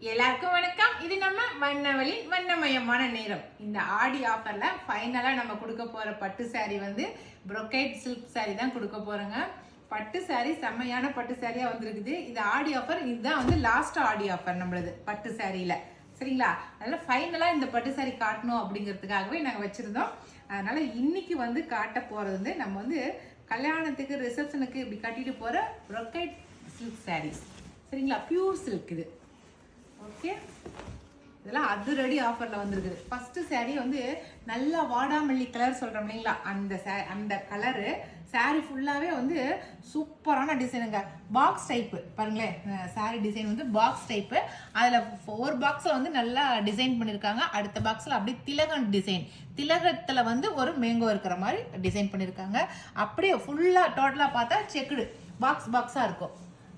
எல்லாருக்கும் வணக்கம். இது நம்ம வண்ணவழி வண்ணமயமான நேரம். இந்த ஆடி ஆஃபர்ல ஃபைனலா நம்ம கொடுக்க போற பட்டு சாரி வந்து brocade சில்க் சாரி தான் கொடுக்க போறோங்க. பட்டு சாரி செம்மையான பட்டு சாரியா வந்திருக்குது. இது ஆடி ஆஃபர், இதுதான் வந்து லாஸ்ட் ஆடி ஆஃபர் நம்மளது பட்டு சாரியில. சரிங்களா? அதனால ஃபைனலா இந்த பட்டு சாரி காட்டணும் அப்படிங்கிறதுக்காகவே நாங்க வச்சிருந்தோம். அதனால இன்னைக்கு வந்து காட்ட போறது வந்து நம்ம வந்து கல்யாணத்துக்கு ரிசப்ஷனுக்கு இப்படி கட்டிட்டு போற brocade சில்க் சாரீஸ். சரிங்களா? பியூர் சில்க் இது. ஓகே, இதெல்லாம் அதிரடி ஆஃபர்ல வந்திருக்குது. ஃபர்ஸ்ட் சாரி வந்து நல்லா வாடாமல்லி கலர் சொல்றோம் இல்லைங்களா, அந்த கலரு சாரி ஃபுல்லாவே வந்து சூப்பரான டிசைனுங்க. பாக்ஸ் டைப்பு பாருங்களேன், சாரி டிசைன் வந்து பாக்ஸ் டைப்பு. அதுல ஒரு பாக்ஸ்ல வந்து நல்லா டிசைன் பண்ணிருக்காங்க, அடுத்த பாக்ஸ்ல அப்படியே திலகம் டிசைன், திலகத்துல வந்து ஒரு மேங்கோ இருக்கிற மாதிரி டிசைன் பண்ணிருக்காங்க. அப்படியே ஃபுல்லா டோட்டலா பார்த்தா செக்குடு பாக்ஸ் பாக்ஸா இருக்கும்.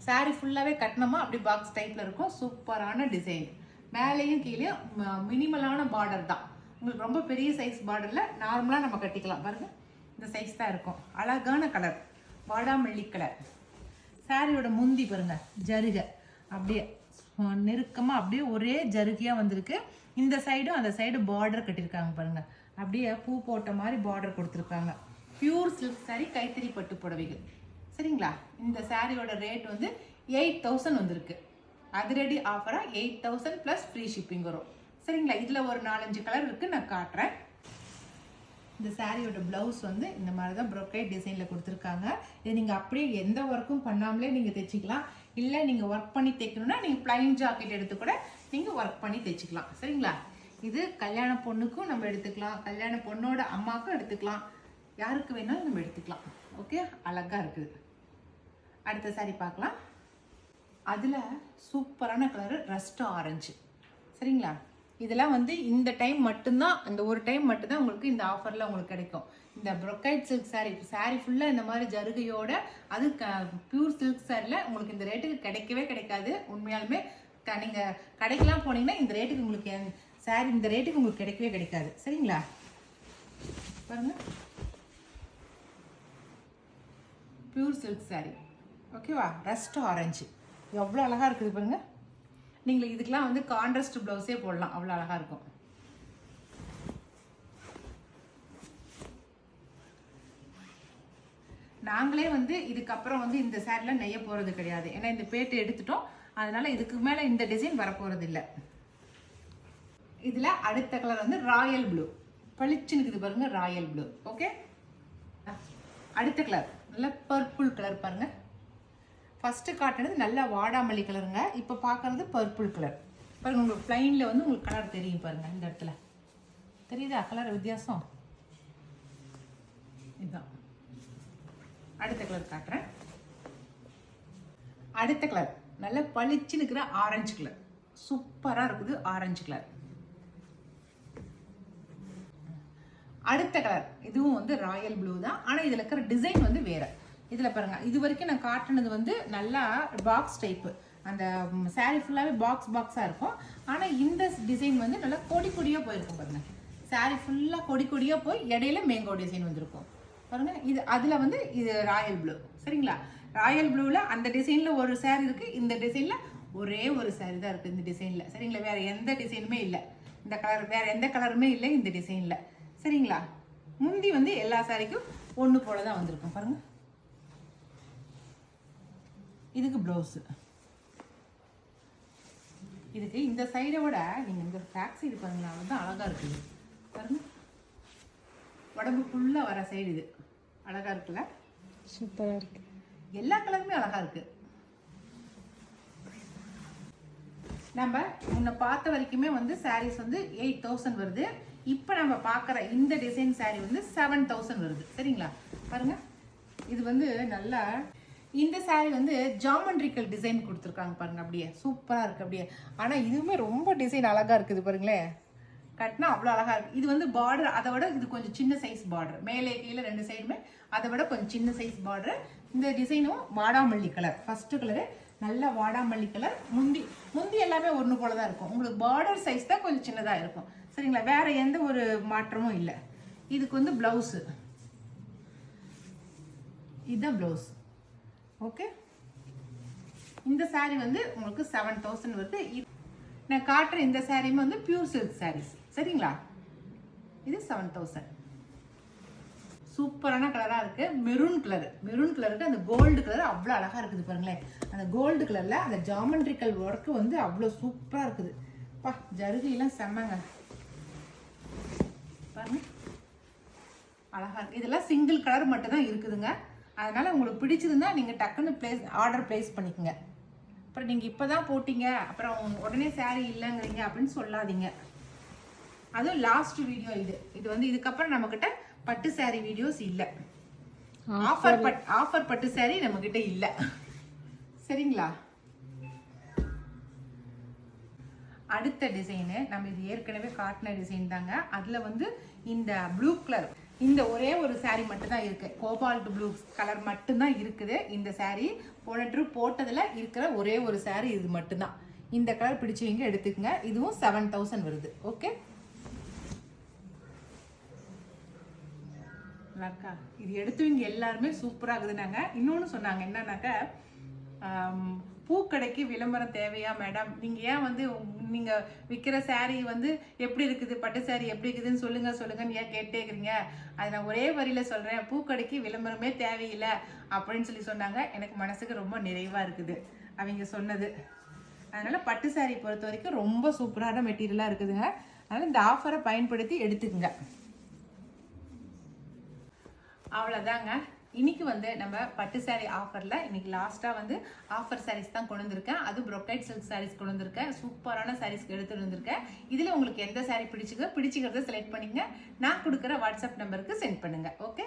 சாரி ஃபுல்லாவே கட்டணமா அப்படி பாக்ஸ் டைப்ல இருக்கும். சூப்பரான டிசைன், மேலேயும் கீழேயும் மினிமலான பார்டர் தான். உங்களுக்கு ரொம்ப பெரிய சைஸ் பார்டர்ல நார்மலா நம்ம கட்டிக்கலாம். பாருங்க, இந்த சைஸ் தான் இருக்கும். அழகான கலர், வாடாமல்லி கலர். சாரியோட முந்தி பாருங்க, ஜருகை அப்படியே நெருக்கமா அப்படியே ஒரே ஜருகையா வந்திருக்கு. இந்த சைடும் அந்த சைடு பார்டர் கட்டியிருக்காங்க பாருங்க, அப்படியே பூ போட்ட மாதிரி பார்டர் கொடுத்துருக்காங்க. பியூர் சில்க் சாரி, கைத்தறி பட்டு புடவைகள். சரிங்களா? இந்த சாரியோட ரேட் வந்து 8000 வந்திருக்கு. அதிரடி ஆஃபரா 8000 ப்ளஸ் ஃப்ரீ ஷிப்பிங் வரும். சரிங்களா? இதுல ஒரு 4-5 கலர் இருக்கு, நான் காட்டுறேன். இந்த சாரியோட பிளவுஸ் வந்து இந்த மாதிரி தான் brocade டிசைன்ல கொடுத்துருக்காங்க. இது நீங்க அப்படியே எந்த ஒர்க்கும் பண்ணாமலே நீங்க தைச்சிக்கலாம். இல்லை நீங்க ஒர்க் பண்ணி தைக்கணும்னா நீங்க பிளைன் ஜாக்கெட் எடுத்து கூட நீங்க ஒர்க் பண்ணி தைச்சிக்கலாம். சரிங்களா? இது கல்யாண பொண்ணுக்கும் நம்ம எடுத்துக்கலாம், கல்யாண பொண்ணோட அம்மாவுக்கும் எடுத்துக்கலாம், யாருக்கு வேணாலும் நம்ம எடுத்துக்கலாம். ஓகே, அழகா இருக்குது. அடுத்த சாரி பார்க்கலாம். அதுல சூப்பரான கலர் ரஸ்ட் ஆரஞ்சு. சரிங்களா? இதெல்லாம் வந்து இந்த டைம் மட்டும்தான், இந்த ஒரு டைம் மட்டும்தான் உங்களுக்கு இந்த ஆஃபர்ல உங்களுக்கு கிடைக்கும். இந்த brocade சில்க் சாரி, சாரி ஃபுல்லா இந்த மாதிரி ஜருகையோட, அது பியூர் சில்க் சாரில உங்களுக்கு இந்த ரேட்டுக்கு கிடைக்கவே கிடைக்காது. உண்மையாலுமே நீங்க கடைக்கெல்லாம் போனீங்கன்னா இந்த ரேட்டுக்கு உங்களுக்கு சாரி இந்த ரேட்டுக்கு உங்களுக்கு கிடைக்கவே கிடைக்காது. சரிங்களா? பாருங்க, பியூர் சில்க் சாரி. ஓகேவா? ரஸ்ட் ஆரஞ்சு எவ்வளோ அழகா இருக்குது பாருங்க. நீங்கள் இதுக்கெல்லாம் வந்து கான்ட்ராஸ்ட் பிளவுஸே போடலாம், அவ்வளோ அழகா இருக்கும். நாங்களே வந்து இதுக்கப்புறம் வந்து இந்த சாரில நெய்ய போறது கிடையாது, ஏன்னா இந்த பேட்டு எடுத்துட்டோம். அதனால இதுக்கு மேல இந்த டிசைன் வரப்போறது இல்லை. இதுல அடுத்த கலர் வந்து ராயல் ப்ளூ, பளிச்சுன்னு இருக்குது பாருங்க, ராயல் ப்ளூ. ஓகே, அடுத்த கலர் நல்ல பர்பிள் கலர் பாருங்க. ஃபர்ஸ்ட் காட்டுனது நல்ல வாடாமல்லி கலருங்க, இப்போ பார்க்கறது பர்பிள் கலர் பாருங்க. உங்களுக்கு பிளைன்ல வந்து உங்களுக்கு கலர் தெரியும் பாருங்க, இந்த இடத்துல தெரியுதா கலர் வித்தியாசம்? இதுதான். அடுத்த கலர் காட்டுறேன். அடுத்த கலர் நல்ல பளிச்சுன்னு இருக்கிற ஆரஞ்சு கலர், சூப்பரா இருக்குது ஆரஞ்சு கலர். அடுத்த கலர் இதுவும் வந்து ராயல் ப்ளூ தான், ஆனா இதுல இருக்கிற டிசைன் வந்து வேற. இதுல பாருங்க, இது வரைக்கும் நான் காட்டுனது வந்து நல்லா பாக்ஸ் டைப்பு, அந்த சாரி ஃபுல்லாவே பாக்ஸ் பாக்ஸா இருக்கும். ஆனா இந்த டிசைன் வந்து நல்லா கொடி கொடியா போயிருக்கும் பாருங்க. சாரி ஃபுல்லா கொடி கொடியா போய் இடையில மேங்கோ டிசைன் வந்திருக்கும் பாருங்க. இது அதுல வந்து இது ராயல் ப்ளூ. சரிங்களா? ராயல் ப்ளூல அந்த டிசைன்ல ஒரு சாரி இருக்கு, இந்த டிசைன்ல ஒரே ஒரு சாரி தான் இருக்கு இந்த டிசைன்ல. சரிங்களா? வேற எந்த டிசைனுமே இல்லை, இந்த கலர் வேற எந்த கலருமே இல்லை இந்த டிசைன்ல. சரிங்களா? முந்தி வந்து எல்லா சாரிக்கும் ஒன்று போல தான் வந்திருக்கும் பாருங்க. இதுக்கு பிளவுஸ், இதுக்கு இந்த சைடை விட நீங்க இந்த பேக் சைடு பாருங்களா, அதுதான் அழகா இருக்குது பாருங்க. உடம்பு ஃபுல்லா வர சைடு இது அழகா இருக்குல்ல, சூப்பரா இருக்கு. எல்லா கலருமே அழகா இருக்கு. நம்ம முன்ன பார்த்த வரைக்குமே வந்து சாரீஸ் வந்து 8000 வருது. இப்போ நம்ம பார்க்குற இந்த டிசைன் சாரி வந்து 7000 வருது. சரிங்களா? பாருங்க, இது வந்து நல்லா இந்த சாரி வந்து ஜாமெண்ட்ரிக்கல் டிசைன் கொடுத்துருக்காங்க பாருங்க, அப்படியே சூப்பரா இருக்கு அப்படியே. ஆனா இதுவுமே ரொம்ப டிசைன் அழகா இருக்குது பாருங்களேன், கட்டினா அவ்வளோ அழகா இருக்கு. இது வந்து பார்டர் அதை விட இது கொஞ்சம் சின்ன சைஸ் பார்டர், மேலே கீழே ரெண்டு சைடுமே அதை விட கொஞ்சம் சின்ன சைஸ் பார்டர். இந்த டிசைனும் வாடாமல்லி கலர், ஃபர்ஸ்ட் கலரு நல்ல வாடாமல்லி கலர். முந்தி எல்லாமே ஒன்று போல தான் இருக்கும், உங்களுக்கு பார்டர் சைஸ் தான் கொஞ்சம் சின்னதாக இருக்கும். சரிங்களா? வேற எந்த ஒரு மாற்றமும் இல்லை. இதுக்கு வந்து பிளவுஸ், இதுதான் பிளவுஸ். ஓகே, இந்த சாரி வந்து உங்களுக்கு 7000 வருது. நான் காட்டுற இந்த சாரியும் வந்து பியூர் சில்க் சாரீஸ். சரிங்களா? இது 7000. சூப்பரான கலராக இருக்கு. மெரூன் கலருக்கு அந்த கோல்டு கலர் அவ்வளோ அழகா இருக்குது பாருங்களேன். அந்த கோல்டு கலர்ல அந்த ஜாமெண்ட்ரிக்கல் ஒர்க்கு வந்து அவ்வளோ சூப்பரா இருக்குது. பா, ஜருகையெல்லாம் செம்மங்க பாருங்க, அழகா இருக்கு. இதெல்லாம் சிங்கிள் கலர் மட்டும் தான் இருக்குதுங்க. அதனால உங்களுக்கு பிடிச்சதுன்னா நீங்க டக்குன்னு ஆர்டர் பிளேஸ் பண்ணிக்கோங்க. அப்புறம் நீங்க இப்பதான் போட்டீங்க அப்புறம் உடனே சாரி இல்லைங்கிறீங்க அப்படின்னு சொல்லாதீங்க. அதுவும் லாஸ்ட் வீடியோ இது வந்து இதுக்கப்புறம் நம்ம கிட்ட பட்டு சாரி வீடியோஸ் இல்ல. ஆஃபர் பட்டு சாரி நம்ம கிட்ட இல்ல. சரிங்களா? அடுத்த டிசைனு நம்ம இது ஏற்கனவே காட்டின டிசைன் தாங்க. அதுல வந்து இந்த ப்ளூ கலர், இந்த ஒரே ஒரு சாரி மட்டும் தான் இருக்கு. கோபால்ட் ப்ளூ கலர் மட்டும் தான் இருக்குது இந்த சாரி. போன ட்ரிப் போட்டதுல இருக்கிற ஒரே ஒரு சாரி இது மட்டும்தான். இந்த கலர் பிடிச்சவங்க எடுத்துக்கங்க. இதுவும் 7000 வருது. ஓகே, நல்லாக்கா? இது எடுத்தவங்க எல்லாருமே சூப்பரா இருக்குதுனாங்க. இன்னொன்னு சொன்னாங்க என்னன்னாக்க, பூக்கடைக்கு விளம்பரம் தேவையா மேடம்? நீங்க ஏன் வந்து நீங்க விற்கிற சாரீ வந்து எப்படி இருக்குது, பட்டு சாரீ எப்படி இருக்குதுன்னு சொல்லுங்கன்னு ஏன் கேட்டே இருக்கிறீங்க? அது நான் ஒரே வரியில சொல்றேன், பூக்கடைக்கு விளம்பரமே தேவையில்லை அப்படின்னு சொன்னாங்க. எனக்கு மனசுக்கு ரொம்ப நிறைவா இருக்குது அவங்க சொன்னது. அதனால பட்டு சாரீ பொறுத்த வரைக்கும் ரொம்ப சூப்பரான மெட்டீரியலா இருக்குதுங்க. அதனால இந்த ஆஃபரை பயன்படுத்தி எடுத்துக்கங்க. அவ்வளோதாங்க. இன்னைக்கு வந்து நம்ம பட்டு சாரீ ஆஃபர்ல இன்னைக்கு லாஸ்டா வந்து ஆஃபர் சாரீஸ் தான் கொண்டு வந்திருக்கேன். அது brocade சில்க் சாரீஸ் கொண்டு வந்திருக்கேன். சூப்பரான சாரீஸ் எடுத்துட்டு வந்திருக்கேன். இதுல உங்களுக்கு எந்த சாரீ பிடிச்சிக்கிறத செலக்ட் பண்ணிங்க. நான் கொடுக்குற வாட்ஸ்அப் நம்பருக்கு சென்ட் பண்ணுங்க. ஓகே.